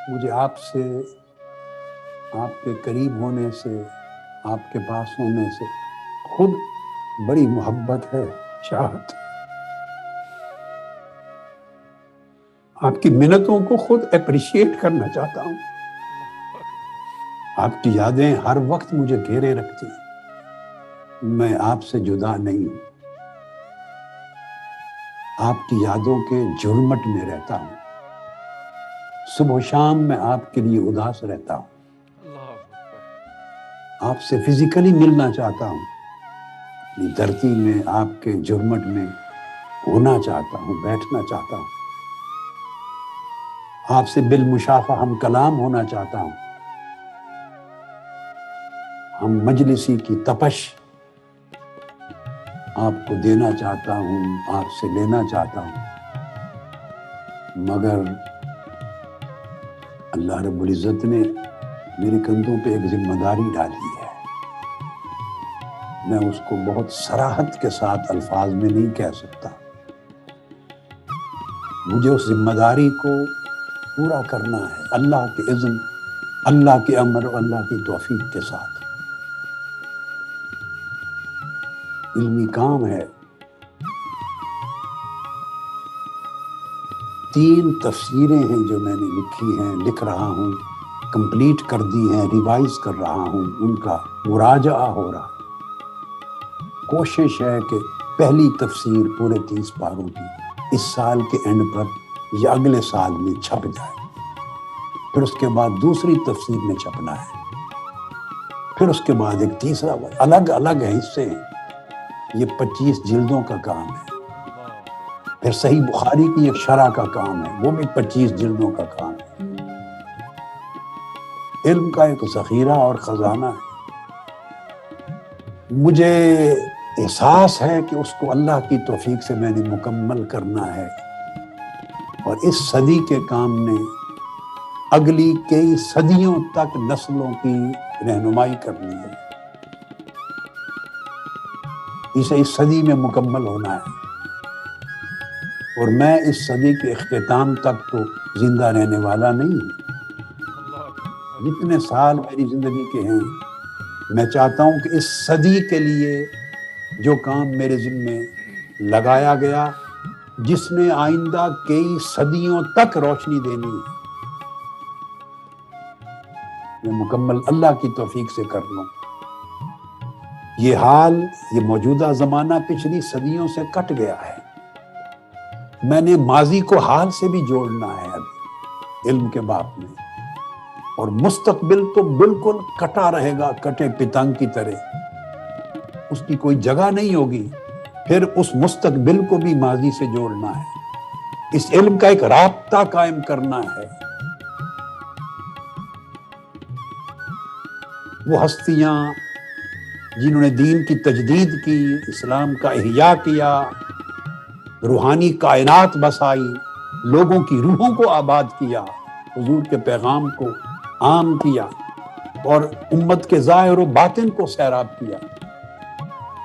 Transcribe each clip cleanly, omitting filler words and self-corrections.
مجھے آپ سے، آپ کے قریب ہونے سے، آپ کے پاس ہونے سے خود بڑی محبت ہے، چاہت۔ آپ کی منتوں کو خود اپریشیٹ کرنا چاہتا ہوں۔ آپ کی یادیں ہر وقت مجھے گھیرے رکھتی ہیں، میں آپ سے جدا نہیں ہوں، آپ کی یادوں کے جھرمٹ میں رہتا ہوں، صبح و شام میں آپ کے لیے اداس رہتا ہوں، آپ سے فزیکلی ملنا چاہتا ہوں، اپنی دھرتی میں آپ کے جھرمٹ میں ہونا چاہتا ہوں، بیٹھنا چاہتا ہوں، آپ سے بالمشافہ ہم کلام ہونا چاہتا ہوں، ہم مجلسی کی تپش آپ کو دینا چاہتا ہوں، آپ سے لینا چاہتا ہوں، مگر اللہ رب العزت نے میرے کندھوں پہ ایک ذمہ داری ڈالی ہے، میں اس کو بہت صراحت کے ساتھ الفاظ میں نہیں کہہ سکتا، مجھے اس ذمہ داری کو پورا کرنا ہے، اللہ کے اذن، اللہ کے امر اور اللہ کی توفیق کے ساتھ۔ علمی کام ہے، 3 تفسیریں ہیں جو میں نے لکھی ہیں، لکھ رہا ہوں، کمپلیٹ کر دی ہیں، ریوائز کر رہا ہوں، ان کا مراجعہ ہو رہا ہے۔ کوشش ہے کہ پہلی تفسیر پورے 30 پاروں کی اس سال کے اینڈ پر یا اگلے سال میں چھپ جائے، پھر اس کے بعد دوسری تفسیر میں چھپنا ہے، پھر اس کے بعد ایک تیسرا، الگ الگ حصے ہیں، یہ 25 جلدوں کا کام ہے، پھر صحیح بخاری کی ایک شرح کا کام ہے، وہ بھی 25 جلدوں کا کام ہے۔ علم کا ایک ذخیرہ اور خزانہ ہے، مجھے احساس ہے کہ اس کو اللہ کی توفیق سے میں نے مکمل کرنا ہے، اور اس صدی کے کام نے اگلی کئی صدیوں تک نسلوں کی رہنمائی کرنی ہے، اسے اس صدی میں مکمل ہونا ہے، اور میں اس صدی کے اختتام تک تو زندہ رہنے والا نہیں ہوں۔ جتنے سال میری زندگی کے ہیں، میں چاہتا ہوں کہ اس صدی کے لیے جو کام میرے ذمے لگایا گیا، جس نے آئندہ کئی صدیوں تک روشنی دینی ہے، میں مکمل اللہ کی توفیق سے کر لوں۔ یہ حال، یہ موجودہ زمانہ پچھلی صدیوں سے کٹ گیا ہے، میں نے ماضی کو حال سے بھی جوڑنا ہے ابھی علم کے باب میں، اور مستقبل تو بالکل کٹا رہے گا، کٹے پتنگ کی طرح، اس کی کوئی جگہ نہیں ہوگی، پھر اس مستقبل کو بھی ماضی سے جوڑنا ہے، اس علم کا ایک رابطہ قائم کرنا ہے۔ وہ ہستیاں جنہوں نے دین کی تجدید کی، اسلام کا احیاء کیا، روحانی کائنات بسائی، لوگوں کی روحوں کو آباد کیا، حضور کے پیغام کو عام کیا، اور امت کے ظاہر و باطن کو سیراب کیا،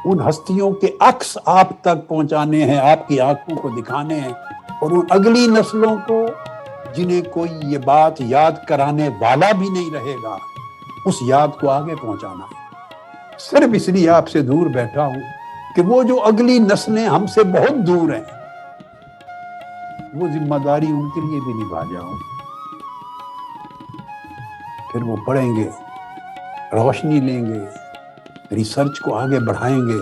ان ہستیوں کے عکس آپ تک پہنچانے ہیں، آپ کی آنکھوں کو دکھانے ہیں، اور ان اگلی نسلوں کو جنہیں کوئی یہ بات یاد کرانے والا بھی نہیں رہے گا، اس یاد کو آگے پہنچانا ہے۔ صرف اس لیے آپ سے دور بیٹھا ہوں کہ وہ جو اگلی نسلیں ہم سے بہت دور ہیں، وہ ذمہ داری ان کے لیے بھی نبھا جاؤں، پھر وہ پڑھیں گے، روشنی لیں گے، ریسرچ کو آگے بڑھائیں گے،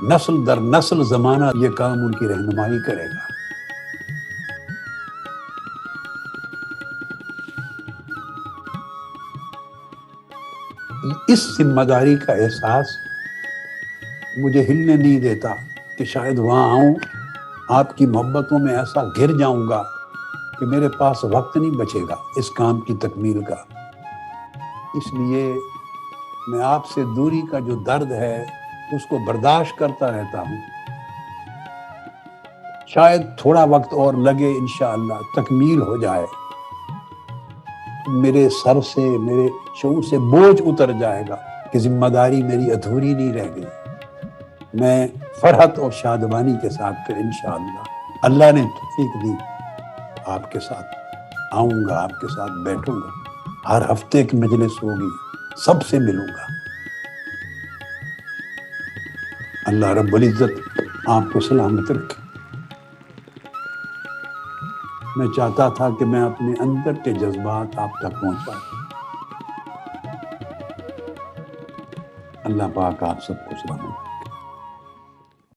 نسل در نسل زمانہ یہ کام ان کی رہنمائی کرے گا۔ اس ذمہ داری کا احساس مجھے ہلنے نہیں دیتا کہ شاید وہاں آؤں، آپ کی محبتوں میں ایسا گر جاؤں گا کہ میرے پاس وقت نہیں بچے گا اس کام کی تکمیل کا۔ اس لیے میں آپ سے دوری کا جو درد ہے اس کو برداشت کرتا رہتا ہوں، شاید تھوڑا وقت اور لگے، انشاءاللہ تکمیل ہو جائے، میرے سر سے، میرے شعور سے بوجھ اتر جائے گا کہ ذمہ داری میری ادھوری نہیں رہ گئی، میں فرحت اور شادمانی کے ساتھ پھر انشاءاللہ اللہ نے توفیق دی آپ کے ساتھ آؤں گا، آپ کے ساتھ بیٹھوں گا، ہر ہفتے کی مجلس ہوگی، سب سے ملوں گا۔ اللہ رب العزت آپ کو سلامت رکھے۔ میں چاہتا تھا کہ میں اپنے اندر کے جذبات آپ تک پہنچا دوں۔ اللہ پاک آپ سب کو سلامت رکھے۔